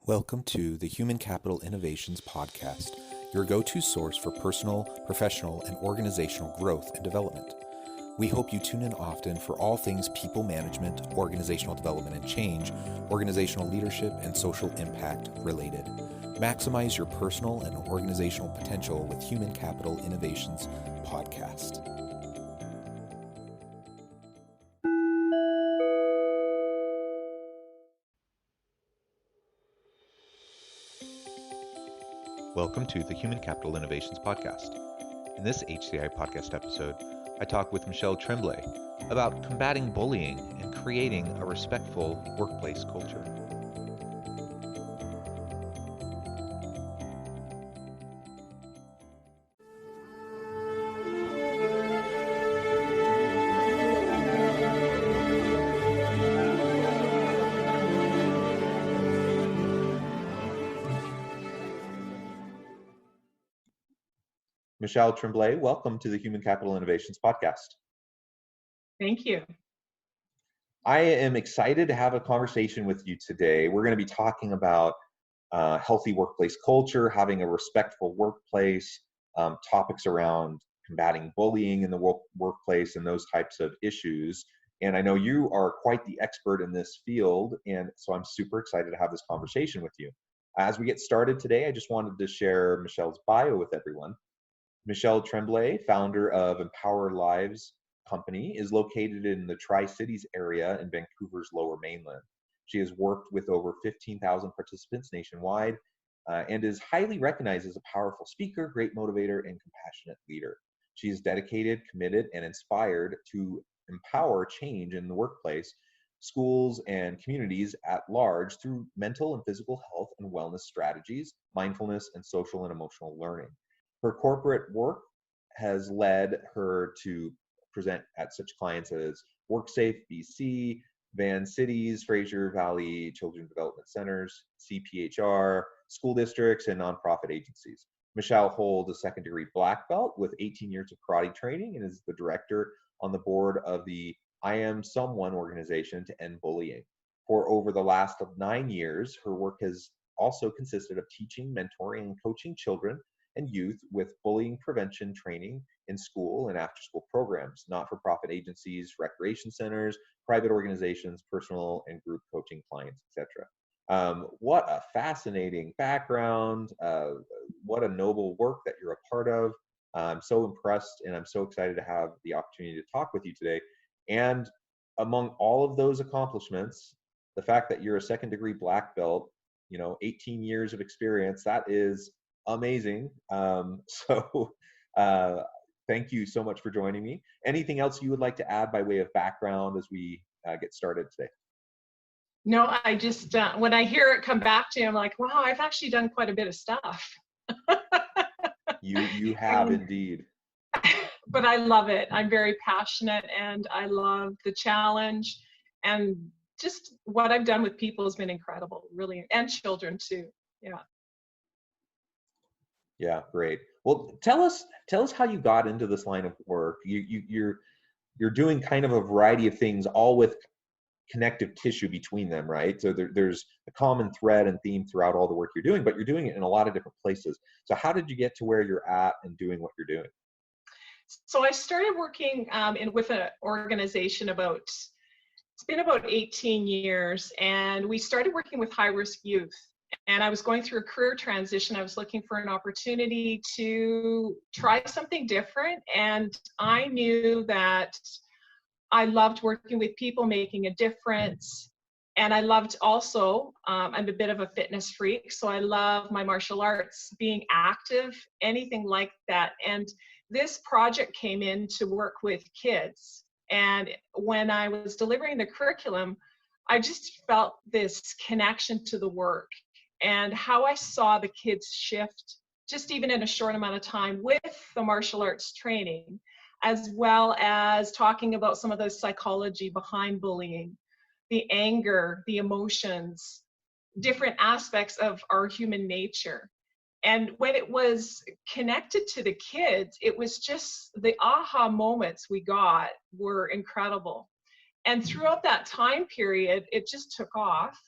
Welcome to the Human Capital Innovations Podcast, your go-to source for personal, professional, and organizational growth and development. We hope you tune in often for all things people management, organizational development and change, organizational leadership, and social impact related. Maximize your personal and organizational potential with Human Capital Innovations Podcast. Welcome to the Human Capital Innovations Podcast. In this HCI podcast episode, I talk with Michelle Tremblay about combating bullying and creating a respectful workplace culture. Michelle Tremblay, welcome to the Human Capital Innovations Podcast. Thank you. I am excited to have a conversation with you today. We're going to be talking about healthy workplace culture, having a respectful workplace, topics around combating bullying in the workplace and those types of issues. And I know you are quite the expert in this field, and so I'm super excited to have this conversation with you. As we get started today, I just wanted to share Michelle's bio with everyone. Michelle Tremblay, founder of Empower Lives Company, is located in the Tri-Cities area in Vancouver's Lower Mainland. She has worked with over 15,000 participants nationwide and is highly recognized as a powerful speaker, great motivator, and compassionate leader. She is dedicated, committed, and inspired to empower change in the workplace, schools, and communities at large through mental and physical health and wellness strategies, mindfulness, and social and emotional learning. Her corporate work has led her to present at such clients as WorkSafe BC, Van Cities, Fraser Valley Children's Development Centers, CPHR, school districts, and nonprofit agencies. Michelle holds a second-degree black belt with 18 years of karate training and is the director on the board of the I Am Someone organization to end bullying. For over the last 9 years, her work has also consisted of teaching, mentoring, and coaching children and youth with bullying prevention training in school and after-school programs, not-for-profit agencies, recreation centers, private organizations, personal and group coaching clients, etc. What a fascinating background. What a noble work that you're a part of. I'm so impressed, and I'm so excited to have the opportunity to talk with you today. And among all of those accomplishments, the fact that you're a second-degree black belt, 18 years of experience, that is amazing. Thank you so much for joining me. Anything else you would like to add by way of background as we get started today? No, I just, when I hear it come back to you, I'm like, wow, I've actually done quite a bit of stuff. You have indeed. But I love it. I'm very passionate and I love the challenge, and just what I've done with people has been incredible, really, and children too. Yeah. Yeah, great. Well, tell us how you got into this line of work. You're doing kind of a variety of things, all with connective tissue between them, right? So there's a common thread and theme throughout all the work you're doing, but you're doing it in a lot of different places. So how did you get to where you're at and doing what you're doing? So I started working with an organization it's been about 18 years, and we started working with high-risk youth. And I was going through a career transition. I was looking for an opportunity to try something different. And I knew that I loved working with people, making a difference. And I loved also, I'm a bit of a fitness freak, so I love my martial arts, being active, anything like that. And this project came in to work with kids. And when I was delivering the curriculum, I just felt this connection to the work and how I saw the kids shift just even in a short amount of time with the martial arts training, as well as talking about some of the psychology behind bullying, the anger, the emotions, different aspects of our human nature. And when it was connected to the kids, it was just the aha moments we got were incredible. And throughout that time period, it just took off.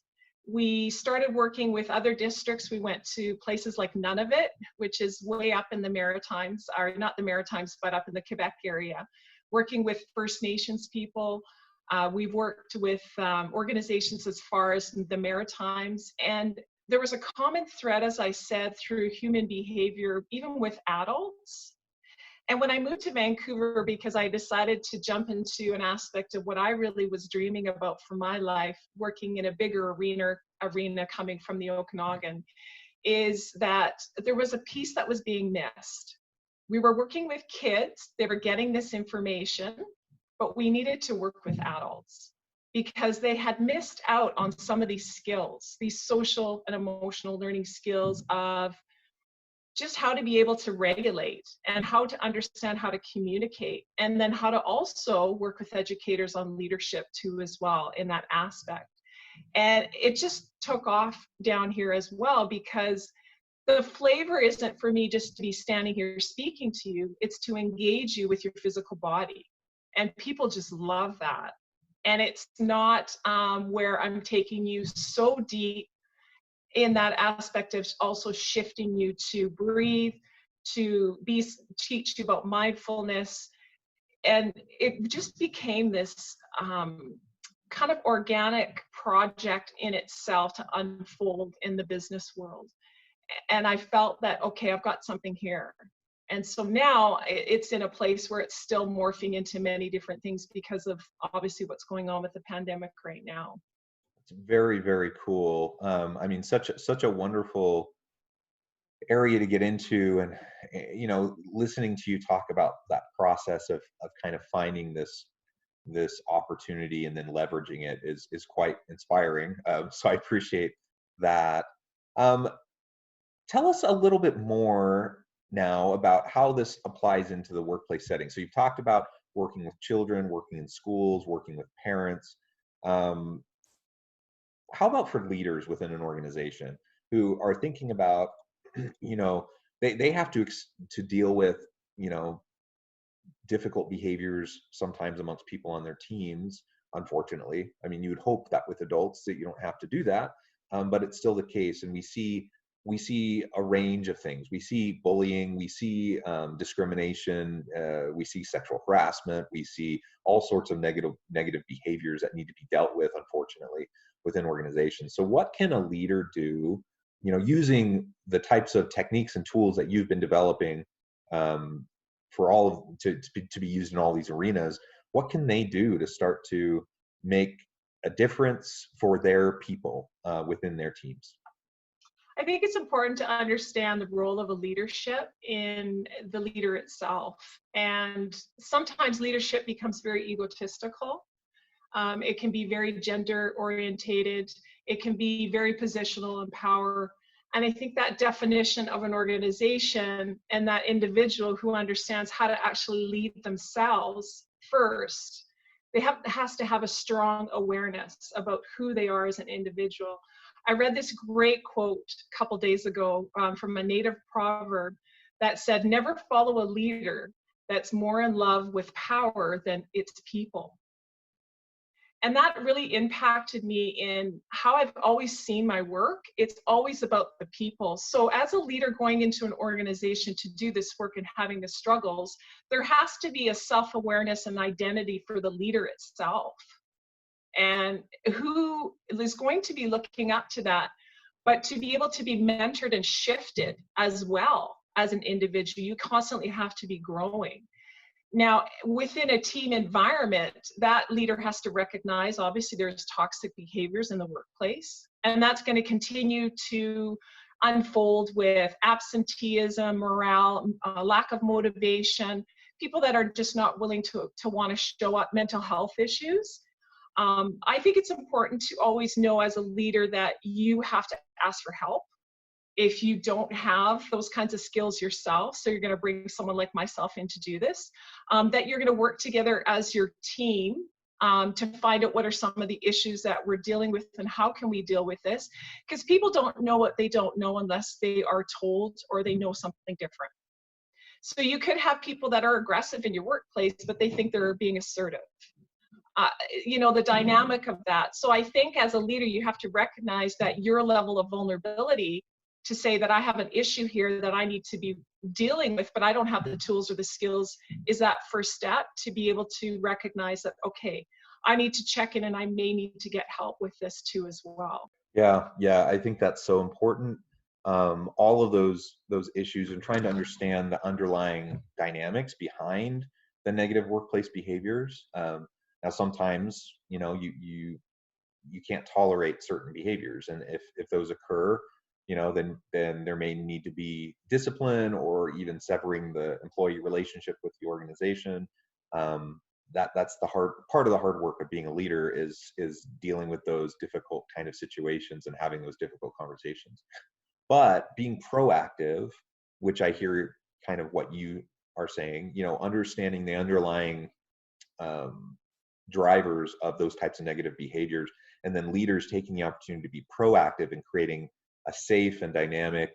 we started working with other districts. We went to places like Nunavut, which is way up in the Maritimes, or not the Maritimes, but up in the Quebec area, working with First Nations people. We've worked with organizations as far as the Maritimes, and there was a common thread, as I said, through human behavior, even with adults. And when I moved to Vancouver, because I decided to jump into an aspect of what I really was dreaming about for my life, working in a bigger arena coming from the Okanagan, is that there was a piece that was being missed. We were working with kids, they were getting this information, but we needed to work with adults because they had missed out on some of these skills, these social and emotional learning skills of just how to be able to regulate and how to understand how to communicate, and then how to also work with educators on leadership too as well in that aspect. And it just took off down here as well, because the flavor isn't for me just to be standing here speaking to you, it's to engage you with your physical body. And people just love that. And it's not where I'm taking you so deep in that aspect of also shifting you to breathe, teach you about mindfulness. And it just became this kind of organic project in itself to unfold in the business world. And I felt that, okay, I've got something here. And so now it's in a place where it's still morphing into many different things because of obviously what's going on with the pandemic right now. It's very, very cool. I mean, such a wonderful area to get into, and listening to you talk about that process of kind of finding this opportunity and then leveraging it is quite inspiring. So I appreciate that. Tell us a little bit more now about how this applies into the workplace setting. So you've talked about working with children, working in schools, working with parents. How about for leaders within an organization who are thinking about, they have to deal with, difficult behaviors sometimes amongst people on their teams, unfortunately. I mean, you would hope that with adults that you don't have to do that, but it's still the case. And we see a range of things. We see bullying, we see discrimination, we see sexual harassment, we see all sorts of negative behaviors that need to be dealt with, unfortunately, within organizations. So what can a leader do, using the types of techniques and tools that you've been developing for all of, to be used in all these arenas? What can they do to start to make a difference for their people within their teams? I think it's important to understand the role of a leadership in the leader itself. And sometimes leadership becomes very egotistical. It can be very gender orientated. It can be very positional in power. And I think that definition of an organization and that individual who understands how to actually lead themselves first, has to have a strong awareness about who they are as an individual. I read this great quote a couple days ago from a native proverb that said, "Never follow a leader that's more in love with power than its people." And that really impacted me in how I've always seen my work. It's always about the people. So as a leader going into an organization to do this work and having the struggles, there has to be a self-awareness and identity for the leader itself. And who is going to be looking up to that, but to be able to be mentored and shifted as well as an individual, you constantly have to be growing. Now, within a team environment, that leader has to recognize, obviously, there's toxic behaviors in the workplace, and that's going to continue to unfold with absenteeism, morale, lack of motivation, people that are just not willing to want to show up, mental health issues. I think it's important to always know as a leader that you have to ask for help if you don't have those kinds of skills yourself. So you're going to bring someone like myself in to do this, that you're going to work together as your team to find out what are some of the issues that we're dealing with and how can we deal with this, because people don't know what they don't know unless they are told or they know something different. So you could have people that are aggressive in your workplace, but they think they're being assertive. the dynamic of that. So I think as a leader, you have to recognize that your level of vulnerability to say that I have an issue here that I need to be dealing with, but I don't have the tools or the skills, is that first step to be able to recognize that, okay, I need to check in and I may need to get help with this too as well. Yeah, I think that's so important. All of those issues and trying to understand the underlying dynamics behind the negative workplace behaviors. Now, sometimes you can't tolerate certain behaviors, and if those occur, then there may need to be discipline or even severing the employee relationship with the organization. That's the hard part of the hard work of being a leader is dealing with those difficult kind of situations and having those difficult conversations. But being proactive, which I hear kind of what you are saying, understanding the underlying drivers of those types of negative behaviors, and then leaders taking the opportunity to be proactive in creating a safe and dynamic,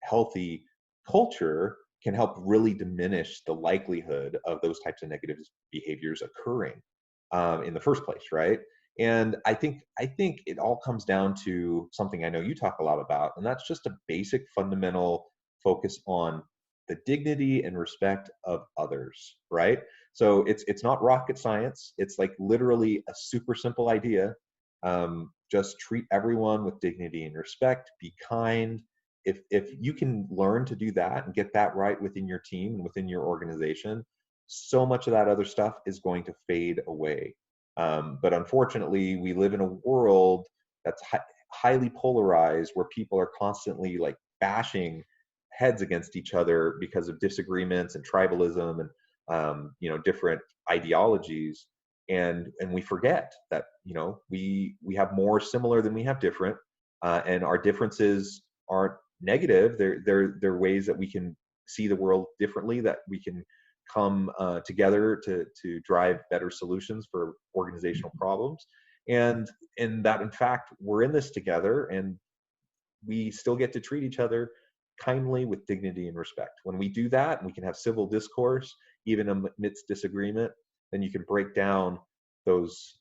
healthy culture can help really diminish the likelihood of those types of negative behaviors occurring in the first place, right? And I think it all comes down to something I know you talk a lot about, and that's just a basic fundamental focus on the dignity and respect of others, right? So it's not rocket science. It's like literally a super simple idea. Just treat everyone with dignity and respect, be kind. If you can learn to do that and get that right within your team and within your organization, so much of that other stuff is going to fade away. But unfortunately, we live in a world that's highly polarized, where people are constantly like bashing heads against each other because of disagreements and tribalism and different ideologies. And we forget that we have more similar than we have different, and our differences aren't negative. They're ways that we can see the world differently, that we can come together to drive better solutions for organizational problems, and that in fact we're in this together, and we still get to treat each other kindly with dignity and respect. When we do that, and we can have civil discourse even amidst disagreement, then you can break down those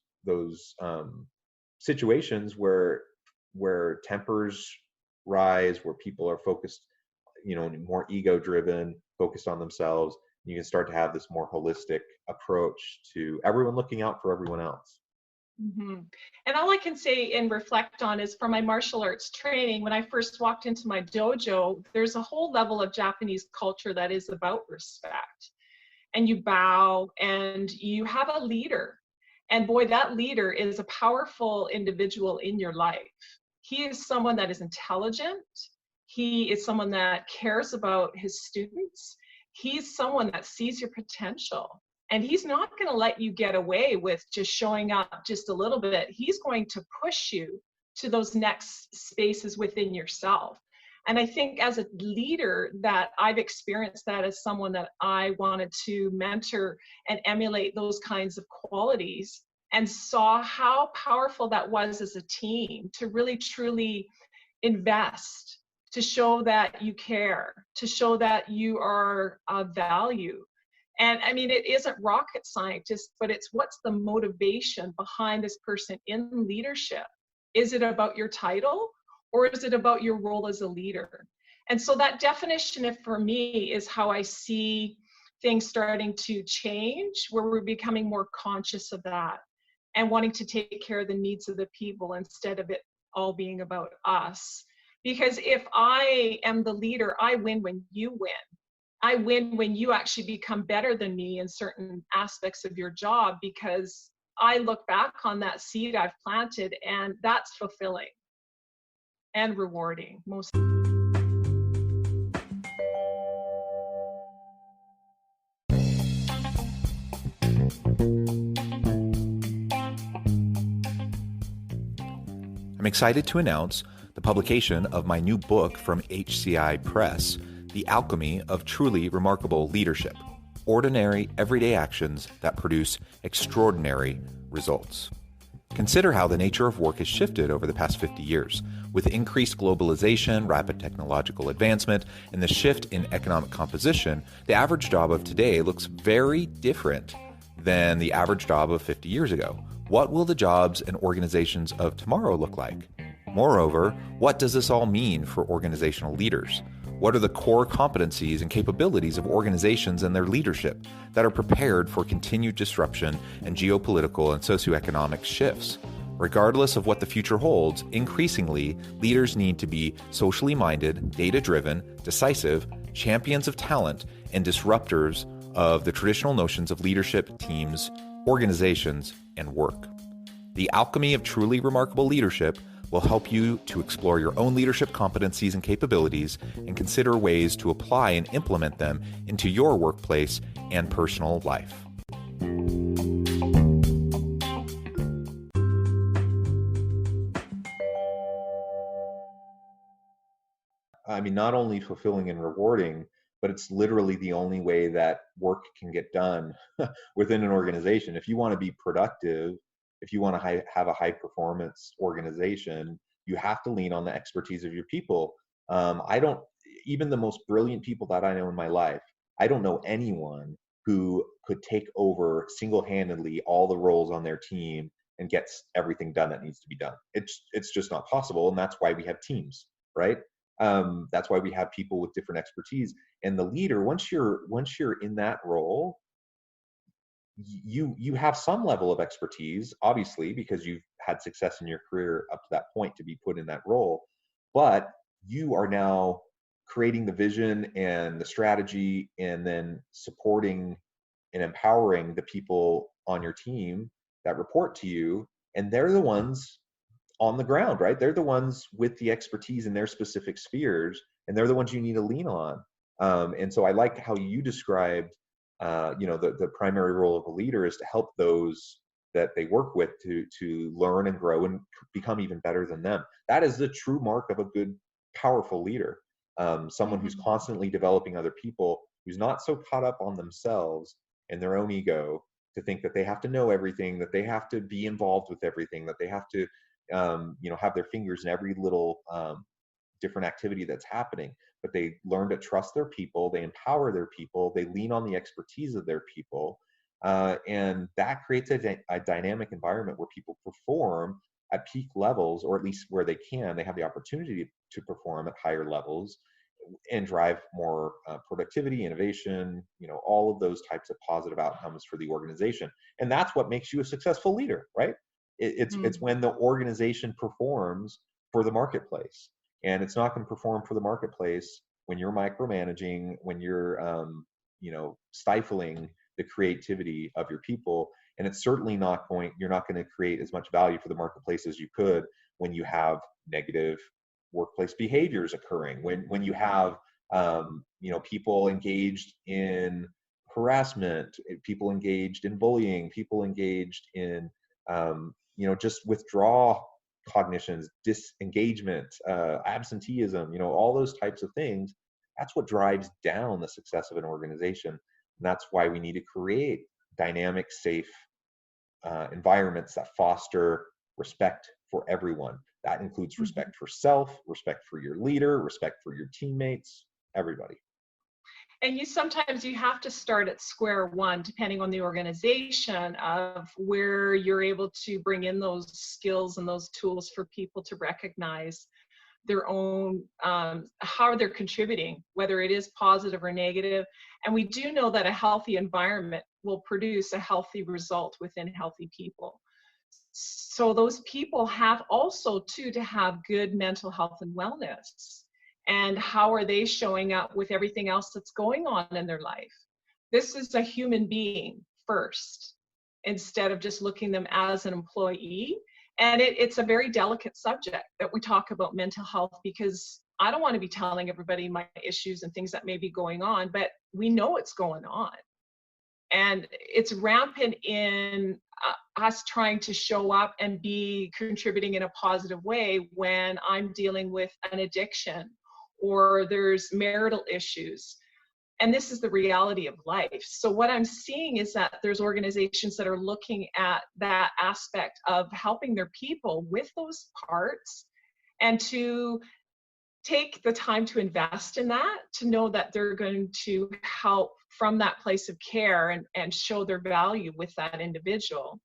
situations where tempers rise, where people are focused, more ego driven, focused on themselves. You can start to have this more holistic approach to everyone looking out for everyone else. Mm-hmm. And all I can say and reflect on is from my martial arts training, when I first walked into my dojo, there's a whole level of Japanese culture that is about respect. And you bow and you have a leader. And boy, that leader is a powerful individual in your life. He is someone that is intelligent. He is someone that cares about his students. He's someone that sees your potential. And he's not going to let you get away with just showing up just a little bit. He's going to push you to those next spaces within yourself. And I think as a leader that I've experienced that as someone that I wanted to mentor and emulate those kinds of qualities, and saw how powerful that was as a team to really truly invest, to show that you care, to show that you are of value. And I mean, it isn't rocket science, but it's what's the motivation behind this person in leadership? Is it about your title, or is it about your role as a leader? And so that definition for me is how I see things starting to change, where we're becoming more conscious of that and wanting to take care of the needs of the people instead of it all being about us. Because if I am the leader, I win when you win. I win when you actually become better than me in certain aspects of your job, because I look back on that seed I've planted, and that's fulfilling and rewarding most. I'm excited to announce the publication of my new book from HCI Press, The Alchemy of Truly Remarkable Leadership: Ordinary, Everyday Actions that Produce Extraordinary Results. Consider how the nature of work has shifted over the past 50 years. With increased globalization, rapid technological advancement, and the shift in economic composition, the average job of today looks very different than the average job of 50 years ago. What will the jobs and organizations of tomorrow look like? Moreover, what does this all mean for organizational leaders? What are the core competencies and capabilities of organizations and their leadership that are prepared for continued disruption and geopolitical and socioeconomic shifts? Regardless of what the future holds, increasingly, leaders need to be socially minded, data-driven, decisive, champions of talent, and disruptors of the traditional notions of leadership, teams, organizations, and work. The Alchemy of Truly Remarkable Leadership will help you to explore your own leadership competencies and capabilities and consider ways to apply and implement them into your workplace and personal life. I mean, not only fulfilling and rewarding, but it's literally the only way that work can get done within an organization. If you want to be productive, if you want to have a high performance organization, you have to lean on the expertise of your people. Even the most brilliant people that I know in my life, I don't know anyone who could take over single-handedly all the roles on their team and gets everything done that needs to be done. It's just not possible, and that's why we have teams, right? That's why we have people with different expertise. And the leader, once you're in that role, you have some level of expertise, obviously, because you've had success in your career up to that point to be put in that role. But you are now creating the vision and the strategy, and then supporting and empowering the people on your team that report to you. And they're the ones on the ground, right? They're the ones with the expertise in their specific spheres, and they're the ones you need to lean on. And so I like how you described, the primary role of a leader is to help those that they work with to learn and grow and become even better than them. That is the true mark of a good, powerful leader. Someone who's constantly developing other people, who's not so caught up on themselves and their own ego to think that they have to know everything, that they have to be involved with everything, that they have to have their fingers in every little different activity that's happening. But they learn to trust their people, they empower their people, they lean on the expertise of their people, and that creates a dynamic environment where people perform at peak levels, or at least where they have the opportunity to perform at higher levels and drive more productivity, innovation, all of those types of positive outcomes for the organization. And that's what makes you a successful leader, right? It's when the organization performs for the marketplace. And it's not going to perform for the marketplace when you're micromanaging, when you're stifling the creativity of your people. And it's certainly you're not going to create as much value for the marketplace as you could when you have negative workplace behaviors occurring, when you have people engaged in harassment, people engaged in bullying, people engaged in just withdrawal cognitions, disengagement, absenteeism, all those types of things. That's what drives down the success of an organization. And that's why we need to create dynamic, safe environments that foster respect for everyone. That includes respect for self, respect for your leader, respect for your teammates, everybody. And sometimes you have to start at square one, depending on the organization, of where you're able to bring in those skills and those tools for people to recognize their own, how they're contributing, whether it is positive or negative. And we do know that a healthy environment will produce a healthy result within healthy people. So those people have also to have good mental health and wellness. And how are they showing up with everything else that's going on in their life? This is a human being first, instead of just looking them as an employee. And it's a very delicate subject that we talk about mental health, because I don't want to be telling everybody my issues and things that may be going on, but we know it's going on. And it's rampant in us trying to show up and be contributing in a positive way when I'm dealing with an addiction or there's marital issues. And this is the reality of life. So what I'm seeing is that there's organizations that are looking at that aspect of helping their people with those parts, and to take the time to invest in that, to know that they're going to help from that place of care and show their value with that individual,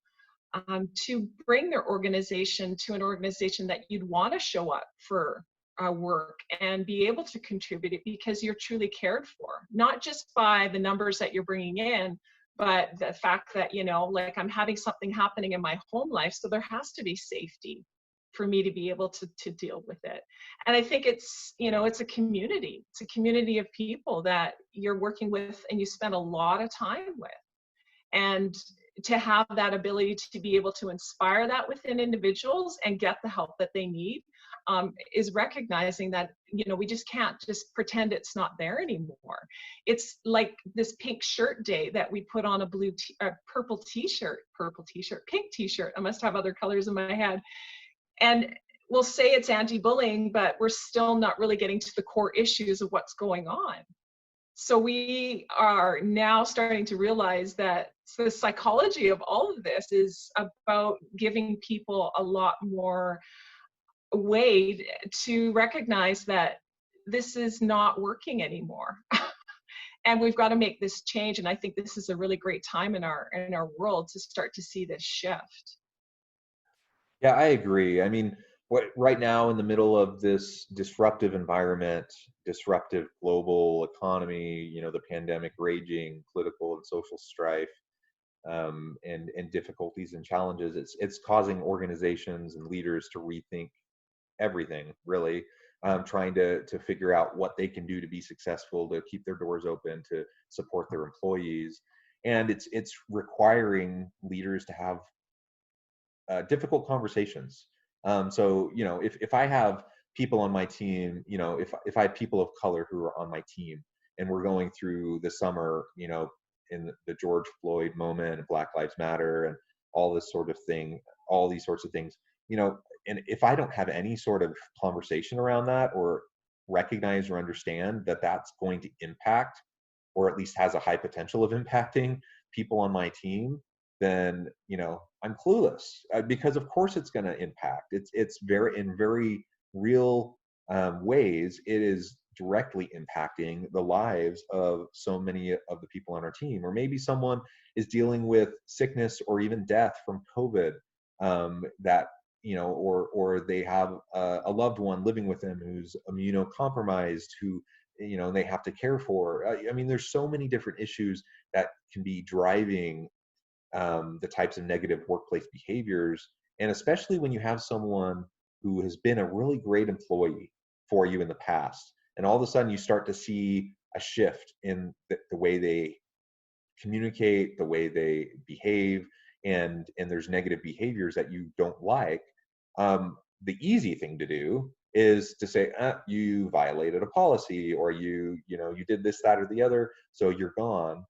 to bring their organization to an organization that you'd want to show up for work and be able to contribute it because you're truly cared for, not just by the numbers that you're bringing in, but the fact that, you know, like I'm having something happening in my home life, so there has to be safety for me to be able to deal with it. And I think it's, you know, it's a community. It's a community of people that you're working with and you spend a lot of time with. And to have that ability to be able to inspire that within individuals and get the help that they need, is recognizing that, you know, we just can't just pretend it's not there anymore. It's like this pink shirt day that we put on a purple t-shirt, pink t-shirt. I must have other colors in my head. And we'll say it's anti-bullying, but we're still not really getting to the core issues of what's going on. So we are now starting to realize that the psychology of all of this is about giving people a lot more way to recognize that this is not working anymore. And we've got to make this change. And I think this is a really great time in our world to start to see this shift. Yeah, I agree. I mean, right now in the middle of this disruptive environment, disruptive global economy, you know, the pandemic raging, political and social strife, and difficulties and challenges, it's causing organizations and leaders to rethink everything, really, trying to figure out what they can do to be successful, to keep their doors open, to support their employees. And it's requiring leaders to have difficult conversations. So, you know, if I have people on my team, you know, if I have people of color who are on my team and we're going through the summer, you know, in the George Floyd moment, Black Lives Matter, and all this sort of thing, all these sorts of things, you know, and if I don't have any sort of conversation around that or recognize or understand that that's going to impact, or at least has a high potential of impacting people on my team, then, you know, I'm clueless, because of course it's going to impact. It's very, in very real ways, it is directly impacting the lives of so many of the people on our team. Or maybe someone is dealing with sickness or even death from COVID, that, you know, or they have a loved one living with them who's immunocompromised, who, you know, they have to care for. I mean, there's so many different issues that can be driving the types of negative workplace behaviors. And especially when you have someone who has been a really great employee for you in the past, and all of a sudden you start to see a shift in the way they communicate, the way they behave, and there's negative behaviors that you don't like. The easy thing to do is to say, you violated a policy, or you did this, that, or the other, so you're gone.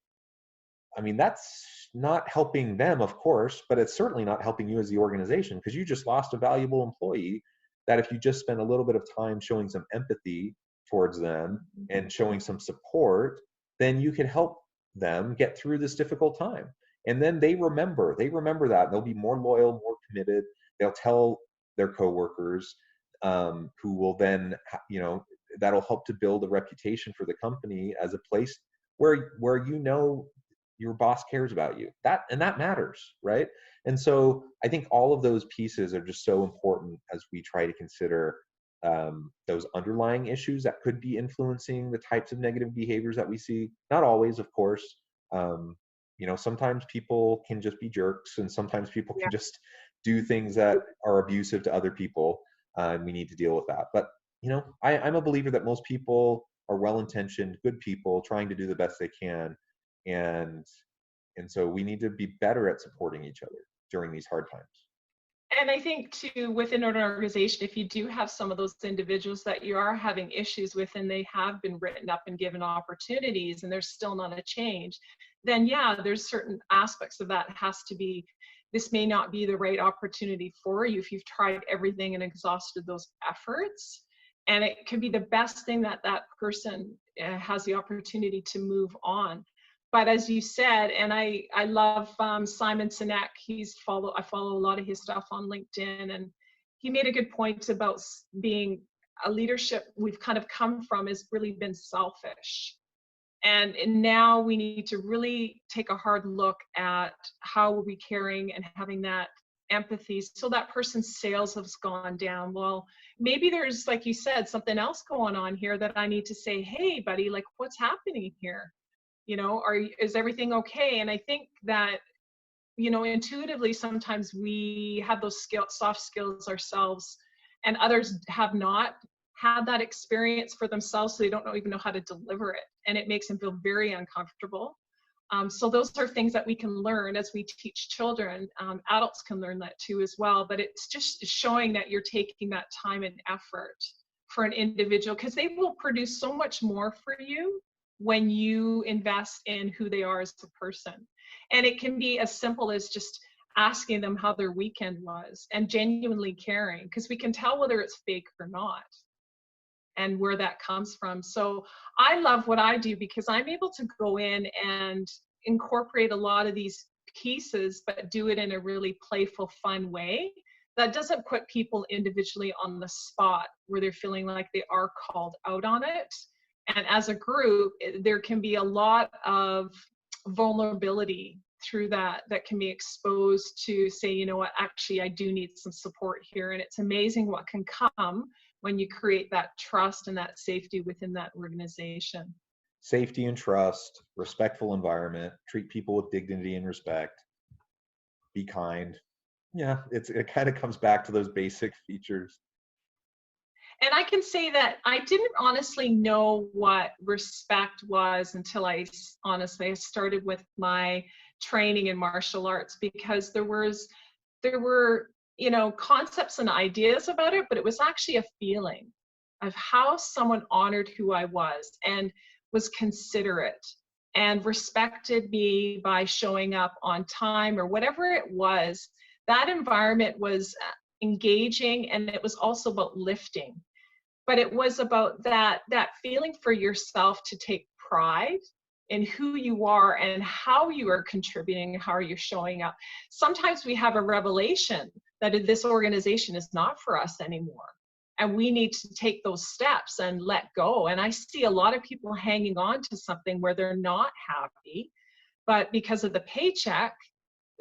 I mean, that's not helping them, of course, but it's certainly not helping you as the organization, because you just lost a valuable employee that if you just spend a little bit of time showing some empathy towards them and showing some support, then you can help them get through this difficult time. And then they remember that, and they'll be more loyal, more committed. They'll tell their coworkers, who will then, you know, that'll help to build a reputation for the company as a place where you know your boss cares about you. That matters, right? And so I think all of those pieces are just so important as we try to consider those underlying issues that could be influencing the types of negative behaviors that we see. Not always, of course. You know, sometimes people can just be jerks, and sometimes people can just do things that are abusive to other people, and we need to deal with that. But, you know, I'm a believer that most people are well-intentioned, good people trying to do the best they can. And so we need to be better at supporting each other during these hard times. And I think too, within an organization, if you do have some of those individuals that you are having issues with, and they have been written up and given opportunities, and there's still not a change, then yeah, there's certain aspects of that has to be, this may not be the right opportunity for you if you've tried everything and exhausted those efforts. And it could be the best thing that that person has the opportunity to move on. But as you said, and I love Simon Sinek. I follow a lot of his stuff on LinkedIn, and he made a good point about being a leadership we've kind of come from has really been selfish. And now we need to really take a hard look at how are we caring and having that empathy. So that person's sales has gone down. Well, maybe there's, like you said, something else going on here that I need to say, hey, buddy, like, what's happening here? You know, is everything okay? And I think that, you know, intuitively, sometimes we have those soft skills ourselves, and others have not had that experience for themselves, so they don't even know how to deliver it, and it makes them feel very uncomfortable. So those are things that we can learn as we teach children. Adults can learn that too as well, but it's just showing that you're taking that time and effort for an individual, because they will produce so much more for you when you invest in who they are as a person. And it can be as simple as just asking them how their weekend was and genuinely caring, because we can tell whether it's fake or not and where that comes from. So I love what I do because I'm able to go in and incorporate a lot of these pieces, but do it in a really playful, fun way that doesn't put people individually on the spot where they're feeling like they are called out on it. And as a group, there can be a lot of vulnerability through that can be exposed to say, you know what, actually I do need some support here. And it's amazing what can come when you create that trust and that safety within that organization. Safety and trust, respectful environment, treat people with dignity and respect, be kind. Yeah, it kind of comes back to those basic features. And I can say that I didn't honestly know what respect was until I started with my training in martial arts, because there were, you know, concepts and ideas about it, but it was actually a feeling of how someone honored who I was and was considerate and respected me by showing up on time or whatever it was. That environment was engaging, and it was also about lifting. But it was about that feeling for yourself to take pride in who you are and how you are contributing, how you're showing up. Sometimes we have a revelation that this organization is not for us anymore, and we need to take those steps and let go. And I see a lot of people hanging on to something where they're not happy, but because of the paycheck,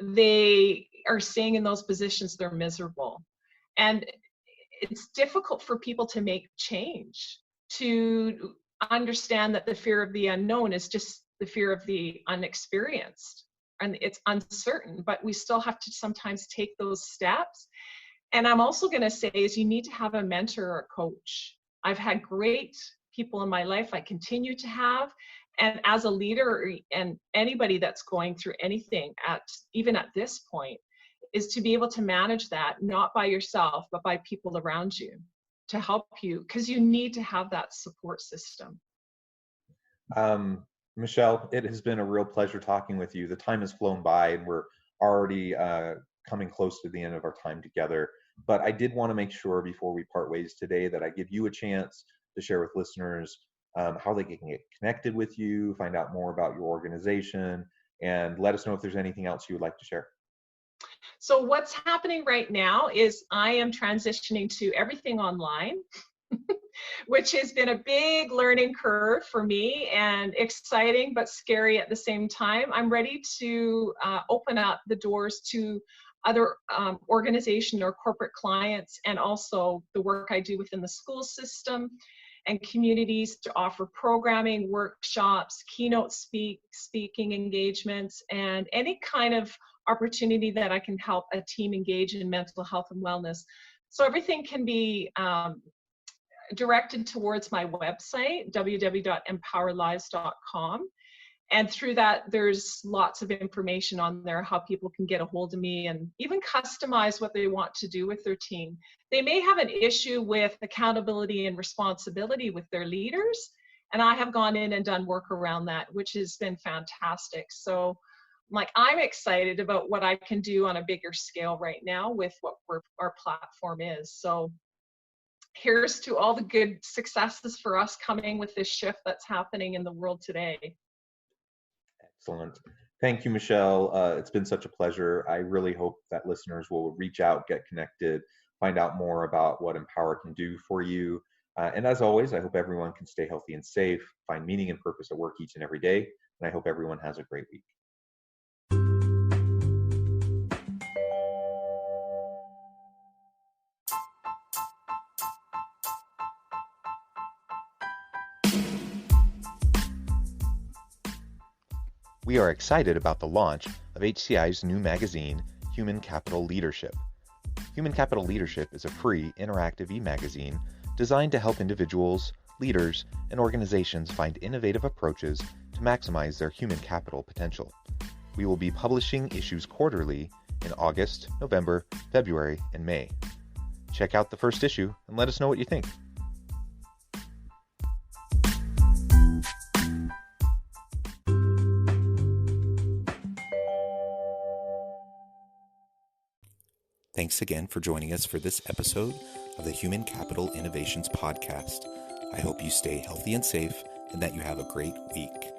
they are staying in those positions, they're miserable. And it's difficult for people to make change, to understand that the fear of the unknown is just the fear of the unexperienced, and it's uncertain, but we still have to sometimes take those steps. And I'm also going to say is you need to have a mentor or a coach. I've had great people in my life, I continue to have. And as a leader, and anybody that's going through anything even at this point, is to be able to manage that, not by yourself, but by people around you to help you, because you need to have that support system. Michelle, it has been a real pleasure talking with you. The time has flown by, and we're already coming close to the end of our time together. But I did want to make sure before we part ways today that I give you a chance to share with listeners how they can get connected with you, find out more about your organization, and let us know if there's anything else you would like to share. So what's happening right now is I am transitioning to everything online, which has been a big learning curve for me and exciting but scary at the same time. I'm ready to open up the doors to other organization or corporate clients, and also the work I do within the school system and communities to offer programming, workshops, keynote speaking engagements, and any kind of opportunity that I can help a team engage in mental health and wellness. So everything can be directed towards my website, www.empowerlives.com. And through that, there's lots of information on there, how people can get a hold of me and even customize what they want to do with their team. They may have an issue with accountability and responsibility with their leaders, and I have gone in and done work around that, which has been fantastic. So I'm excited about what I can do on a bigger scale right now with what our platform is. So here's to all the good successes for us coming with this shift that's happening in the world today. Excellent. Thank you, Michelle. It's been such a pleasure. I really hope that listeners will reach out, get connected, find out more about what Empower can do for you. And as always, I hope everyone can stay healthy and safe, find meaning and purpose at work each and every day. And I hope everyone has a great week. We are excited about the launch of HCI's new magazine, Human Capital Leadership. Human Capital Leadership is a free, interactive e-magazine designed to help individuals, leaders, and organizations find innovative approaches to maximize their human capital potential. We will be publishing issues quarterly in August, November, February, and May. Check out the first issue and let us know what you think. Thanks again for joining us for this episode of the Human Capital Innovations Podcast. I hope you stay healthy and safe and that you have a great week.